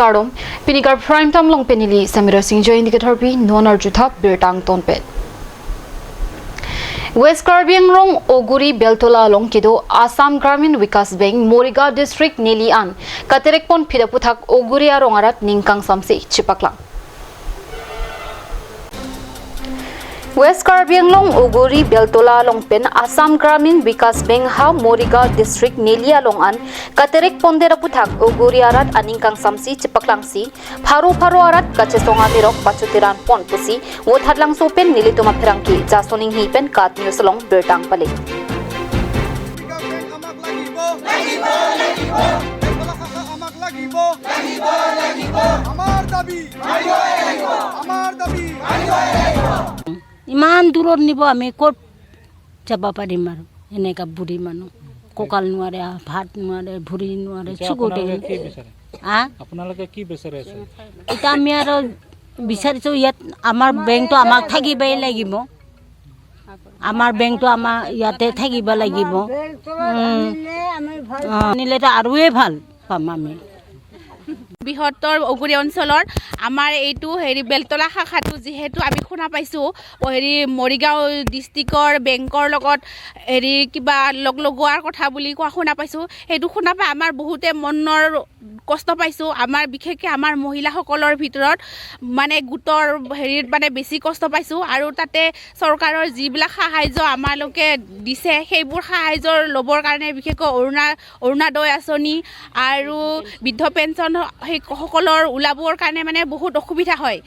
Namaskaram, Pinikar Prime Time Long Penili, Samira Singh Joy Indicator P, Nonar Jutha, Birtang Tonpet. West Karbi Oguri Beltola Long Kido, Assam Gramin Vikas Bank, Moriga District Nilian, Katerekpon Pidaputak, Oguri Arongarat, Ninkang Samsi, Chipaklang. West Karbi Oguri Beltola Longpen, Assam Gramin Vikas Bank Ha Moriga District Nelia Longan, Katerek Pondera Putak, Oguri Arat, Aninkang Samsi, Chipaklangsi, Paro Arat, Kachesonga Mirok, Pachutiran Pon Pusi, Wothadlang Sopen, Nilituma Piranki, Jasoning Hipen, Kat News Long, Bertang Palik. ইমান দূৰত নিব আমি ক'ত যাব পাৰিম আৰু এনেকা বুঢ়ী মানুহ কঁকাল নোৱাৰে ভাত নোৱাৰে ভৰি নোৱাৰে চুকুতে আপোনালোকে কি বিচাৰি আছে এটা আমি আৰু বিচাৰিছো ইয়াত আমাৰ বেংকটো আমাক থাকিবই লাগিব আমাৰ বেংকটো আমাৰ ইয়াতে থাকিব লাগিব নিলেতো আৰুৱে ভাল পাম আমি বৃহত্তৰ অগুৰি অঞ্চলৰ আমাৰ এইটো হেৰি বেলতলা শাখাটো যেহেতু আমি শুনা পাইছোঁ হেৰি মৰিগাঁও ডিষ্ট্ৰিক্টৰ বেংকৰ লগত হেৰি কিবা লগোৱাৰ কথা বুলি কোৱা শুনা পাইছোঁ সেইটো শুনা পাই আমাৰ বহুতে মনৰ কষ্ট পাইছোঁ আমাৰ বিশেষকৈ আমাৰ মহিলাসকলৰ ভিতৰত মানে গোটৰ হেৰিত মানে বেছি কষ্ট পাইছোঁ আৰু তাতে চৰকাৰৰ যিবিলাক সাহায্য আমালোকে দিছে সেইবোৰ সাহায্য ল'বৰ কাৰণে বিশেষকৈ অৰুণোদয় আঁচনি আৰু বৃদ্ধ পেঞ্চন সকলৰ ওলাবৰ কাৰণে মানে বহুত অসুবিধা হয়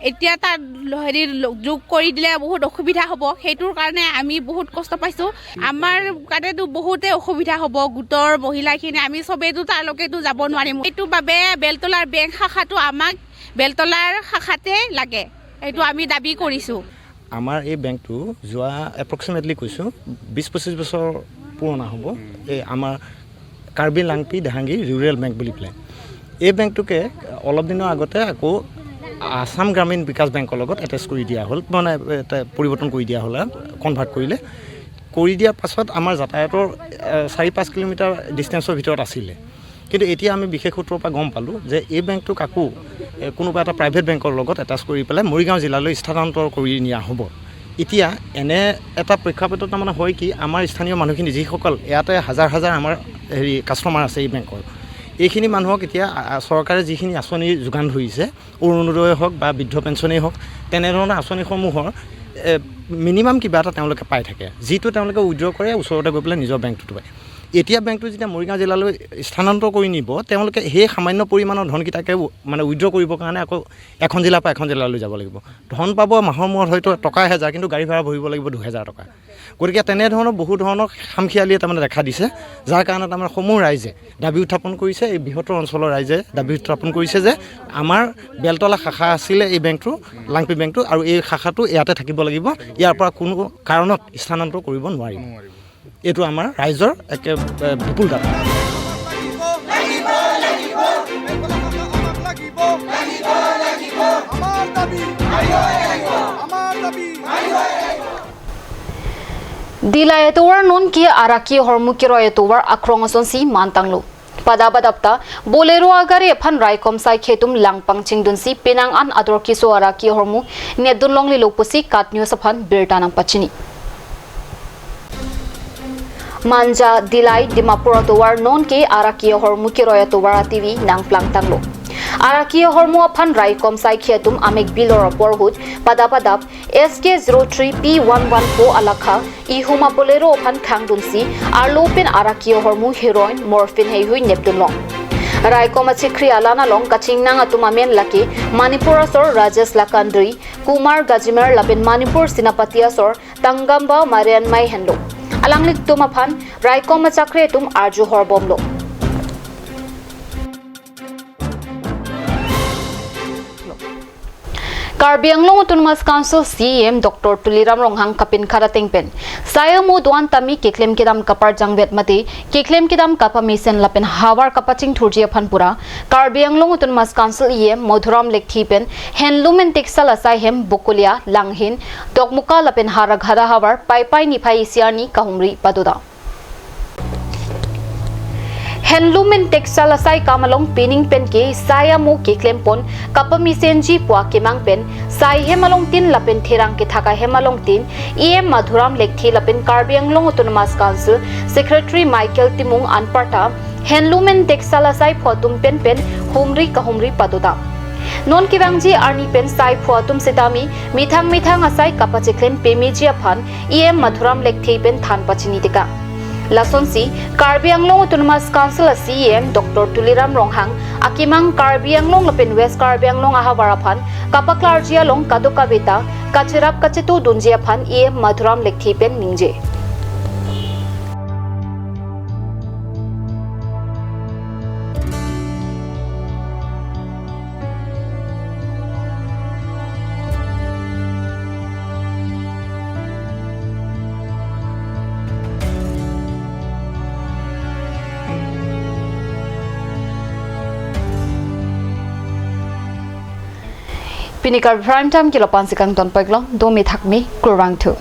এতিয়া তাত হেৰি যোগ কৰি দিলে বহুত অসুবিধা হ'ব সেইটোৰ কাৰণে আমি বহুত কষ্ট পাইছোঁ আমাৰ কাৰণেতো বহুতে অসুবিধা হ'ব গোটৰ মহিলাখিনি আমি চবেইতো তালৈকেতো যাব নোৱাৰিম এইটো বাবে বেলতলাৰ বেংক শাখাটো আমাক বেলতলাৰ শাখাতে লাগে এইটো আমি দাবী কৰিছোঁ আমাৰ এই বেংকটো যোৱা এপ্ৰক্সিমেটলি কৈছোঁ 20-25 বছৰ পুৰণা হ'ব এই আমাৰ কাৰ্বি লাংপি দেহাংগী ৰুৰেল বেংক বুলি পেলাই এই বেংকটোকে অলপ দিনৰ আগতে আকৌ আসাম গ্ৰামীণ বিকাশ বেংকৰ লগত এটেচ কৰি দিয়া হ'ল মানে পৰিৱৰ্তন কৰি দিয়া হ'ল কনভাৰ্ট কৰি দিয়াৰ পাছত আমাৰ যাতায়াতৰ 4-5 কিলোমিটাৰ ডিষ্টেঞ্চৰ ভিতৰত আছিলে কিন্তু এতিয়া আমি বিশেষ সূত্ৰৰ পৰা গম পালোঁ যে এই বেংকটোক আকৌ কোনোবা এটা প্ৰাইভেট বেংকৰ লগত এটাচ কৰি পেলাই মৰিগাঁও জিলালৈ স্থানান্তৰ কৰি নিয়া হ'ব এতিয়া এনে এটা প্ৰেক্ষাপটত তাৰমানে হয় কি আমাৰ স্থানীয় মানুহখিনি যিসকল ইয়াতে হাজাৰ আমাৰ হেৰি কাষ্টমাৰ আছে এই বেংকৰ এইখিনি মানুহক এতিয়া চৰকাৰে যিখিনি আঁচনি যোগান ধৰিছে অৰুণোদয় হওক বা বৃদ্ধ পেঞ্চনেই হওক তেনেধৰণৰ আঁচনিসমূহৰ মিনিমাম কিবা এটা তেওঁলোকে পাই থাকে যিটো তেওঁলোকে উইড্ৰ কৰে ওচৰতে গৈ পেলাই নিজৰ বেংকটোত পায় এতিয়া বেংকটো যেতিয়া মৰিগাঁও জিলালৈ স্থানান্তৰ কৰি নিব তেওঁলোকে সেই সামান্য পৰিমাণৰ ধনকেইটাকে মানে উইড্ৰ কৰিবৰ কাৰণে আকৌ এখন জিলাৰ পৰা এখন জিলালৈ যাব লাগিব ধন পাব মাহৰ মূৰত হয়তো টকা 1000 কিন্তু গাড়ী ভাড়া ভৰিব লাগিব 2000 টকা গতিকে তেনেধৰণৰ বহু ধৰণৰ খামখিয়ালিয়ে তাৰমানে দেখা দিছে যাৰ কাৰণে তাৰমানে সমূহ ৰাইজে দাবী উত্থাপন কৰিছে এই বৃহত্তৰ অঞ্চলৰ ৰাইজে দাবী উত্থাপন কৰিছে যে আমাৰ বেলতলা শাখা আছিলে এই বেংকটো লাংপি বেংকটো আৰু এই শাখাটো ইয়াতে থাকিব লাগিব ইয়াৰ পৰা কোনো কাৰণত স্থানান্তৰ কৰিব নোৱাৰিব এইটো আমাৰ ৰাইজৰ একে বিপুল দাবী Dilayatowar non ki araki hormuki royatowar akrongason si mantanglo. Padabadapta bolero agare phan raikom sai khetum langpang chingdun si penang an ador kiso araki hormu nedun longli lopusi katnyo saphan birtanang pachini. Manja Dilay Dimapur atowar non ke araki hormuki royatowar ativi nang plang tanglo. Arakia hormu aphan raikom sai khiatum amek bilor porhut padabadap SK03P114 alakha ihuma bolero aphan khangdunsi arlopin arakia hormu heroin morphine heihui neptunlong raikom achikri alana long kachingnang atumamen laki Manipur asor Rajesh Lakandri Kumar Gajimer lapin Manipur Sinapati asor Tangamba Marian Mai hendo alanglik tumaphan raikom achakre tum arju horbomlo Karbi Autonomous Council CM Dr. Tuliram Ronghang Kapin Karating Pen. Saya mo duan tami kiklem kidam kapar jangvet mati, kiklem kidam kapamisen lapin hawar kapaching thurjia panpura. Karbi Autonomous Council EM Modhuram Lekthi Pen, Handloom and Textile Asai Hem Bukulia, Langhin, Dogmuka lapin haraghara hawar, Pai Nipai Isiani Kahumri Paduda. handloom and textile asai kamalong pinning pen ke saya mu ke klempon kapami senji pwa kemang pen sai hemalong tin lapen therang ke thaka hemalong tin em madhuram lekthi lapen Karbi Anglong Autonomous Council Secretary Michael Timung Anparta handloom and textile asai photum pen humri kahumri padoda non kibangji arni pen sai phuatum setami mithang asai kapacheklen pemijia phan em madhuram lekthi pen than pachini tika lasonsi Karbi Anglong Autonomous Council CEM Dr. Tuliram Ronghang akimang Karbi Anglong lapen West Karbi Anglong ahawara phan kapaklarjia long kadoka beta kachirap kachetu dunjia phan em madhuram lekthi pen ningje Pinikar prime time kilo pansikang ton paglong do mi thakmi kurwang thu